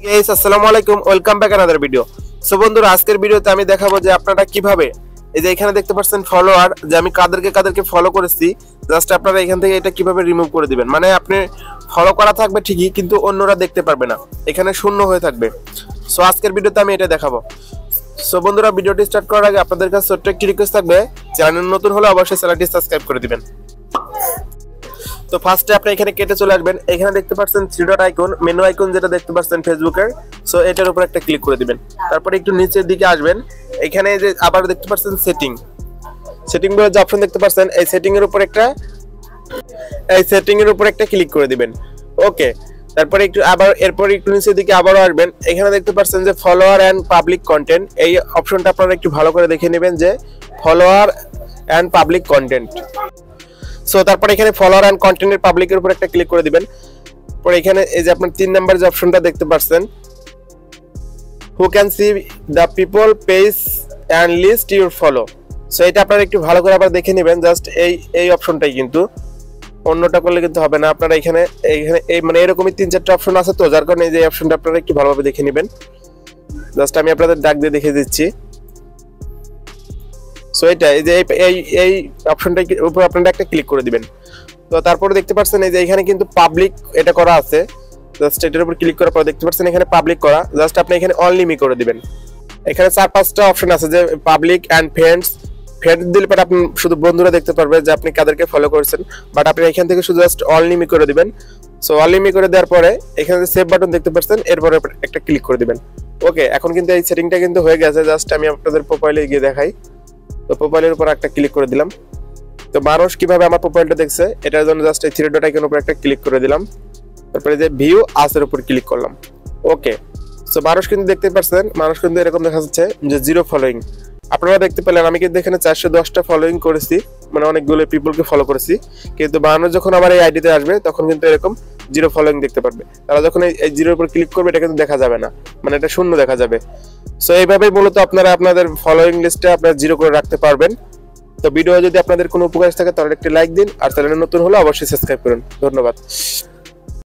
Guys আসসালামু আলাইকুম, welcome back another video. So বন্ধুরা, আজকের ভিডিওতে আমি দেখাবো যে আপনারা কিভাবে এই যে এখানে দেখতে পাচ্ছেন ফলোয়ার, যে আমি কাদেরকে ফলো করেছি, জাস্ট আপনারা এখান থেকে এটা কিভাবে রিমুভ করে দিবেন। মানে আপনি ফলো করা থাকবে ঠিকই, কিন্তু অন্যরা দেখতে পারবে না, এখানে শূন্য হয়ে থাকবে। সো আজকের ভিডিওতে আমি এটা দেখাবো। সো বন্ধুরা, ভিডিওটি স্টার্ট করার আগে আপনাদের কাছে ছোট্ট একটি রিকোয়েস্ট থাকবে, চ্যানেল নতুন হলে অবশ্যই চ্যানেলটি সাবস্ক্রাইব করে দিবেন। তো ফার্স্টে আপনি এখানে কেটে চলে আসবেন, এখানে দেখতে পাচ্ছেন three dot icon, menu icon যেটা দেখতে পাচ্ছেন ফেসবুকের। সো এটার উপর একটা ক্লিক করে দিবেন। তারপরে একটু নিচের দিকে আসবেন, এখানে যে আবার দেখতে পাচ্ছেন সেটিং বলে যে অপশন দেখতে পাচ্ছেন, এই সেটিং এর উপর একটা ক্লিক করে দিবেন। ওকে, তারপরে একটু আবার এরপর একটু নিচের দিকে আবারও আসবেন, এখানে দেখতে পাচ্ছেন যে ফলোয়ার এন্ড পাবলিক কন্টেন্ট, এই অপশনটা আপনারা একটু ভালো করে দেখে নেবেন যে follower and public content. So তারপরে এখানে ফলোয়ার এন্ড কন্টেন্টের পাবলিকের উপর একটা ক্লিক করে দিবেন। পরে এখানে এই যে আপনার 3 নাম্বার যে অপশনটা দেখতে পাচ্ছেন, who can see the people page and list your follow. So এটা আপনারা একটু ভালো করে আবার দেখে নেবেন, জাস্ট এই অপশনটাই, কিন্তু অন্যটা করলে কিন্তু হবে না। আপনারা এখানে এই মানে এরকমই 3-4টা অপশন আছে, তো যার কারণে এই যে অপশনটা আপনারা একটু ভালোভাবে দেখে নেবেন। জাস্ট আমি আপনাদের ডাক দিয়ে দেখিয়ে দিচ্ছি। সো এটা এই যে এই অপশনটার উপর আপনারা একটা ক্লিক করে দিবেন। তো তারপরে দেখতে পাচ্ছেন এই যে এখানে কিন্তু পাবলিক এটা করা আছে, জাস্ট এটার উপর ক্লিক করার পর দেখতে পাচ্ছেন এখানে পাবলিক করা, জাস্ট আপনি এখানে অনলি মি করে দিবেন। এখানে 4-5টা অপশন আছে, যে পাবলিক এন্ড ফ্রেন্ডস দিলে পরে আপনি শুধু বন্ধুরা দেখতে পারবে যে আপনি কাদেরকে ফলো করেছেন, বাট আপনি এখান থেকে শুধু জাস্ট অনলি মি করে দিবেন। সো অনলি মি করে দেওয়ার পরে এখানে সেভ বাটন দেখতে পাচ্ছেন, এরপরে একটা ক্লিক করে দিবেন। ওকে, এখন কিন্তু এই সেটিংটা কিন্তু হয়ে গেছে। জাস্ট আমি আপনাদের প্রোফাইলে গিয়ে দেখাই। তো প্রোফাইলের উপর একটা ক্লিক করে দিলাম। তো মানুষ কিভাবে আমার প্রোফাইলটা দেখছে এটার জন্য জাস্ট এই থ্রি ডট আইকনের উপর একটা ক্লিক করে দিলাম। তারপরে যে ভিউ আসের উপর ক্লিক করলাম। ওকে, সো মানুষ কিন্তু দেখতে পাচ্ছেন, মানুষ কিন্তু এরকম দেখা যাচ্ছে যে 0 ফলোইং। আপনারা দেখতে পেলেন আমি কিন্তু এখানে 410টা ফলোইং করেছি, মানে অনেকগুলো পিপলকে ফলো করেছি, কিন্তু মানুষ যখন আমার এই আইডিতে আসবে তখন কিন্তু এরকম 0 ফলোইং দেখতে পারবে। তারা যখন এই 0-এর উপর ক্লিক করবে এটা কিন্তু দেখা যাবে না, মানে এটা শূন্য দেখা যাবে। সো এইভাবেই মূলত আপনারা আপনাদের ফলোইং লিস্টে আপনারা 0 করে রাখতে পারবেন। তো ভিডিও যদি আপনাদের কোনো উপকার থাকে তাহলে একটি লাইক দিন, আর চ্যানেলে নতুন হলে অবশ্যই সাবস্ক্রাইব করুন। ধন্যবাদ।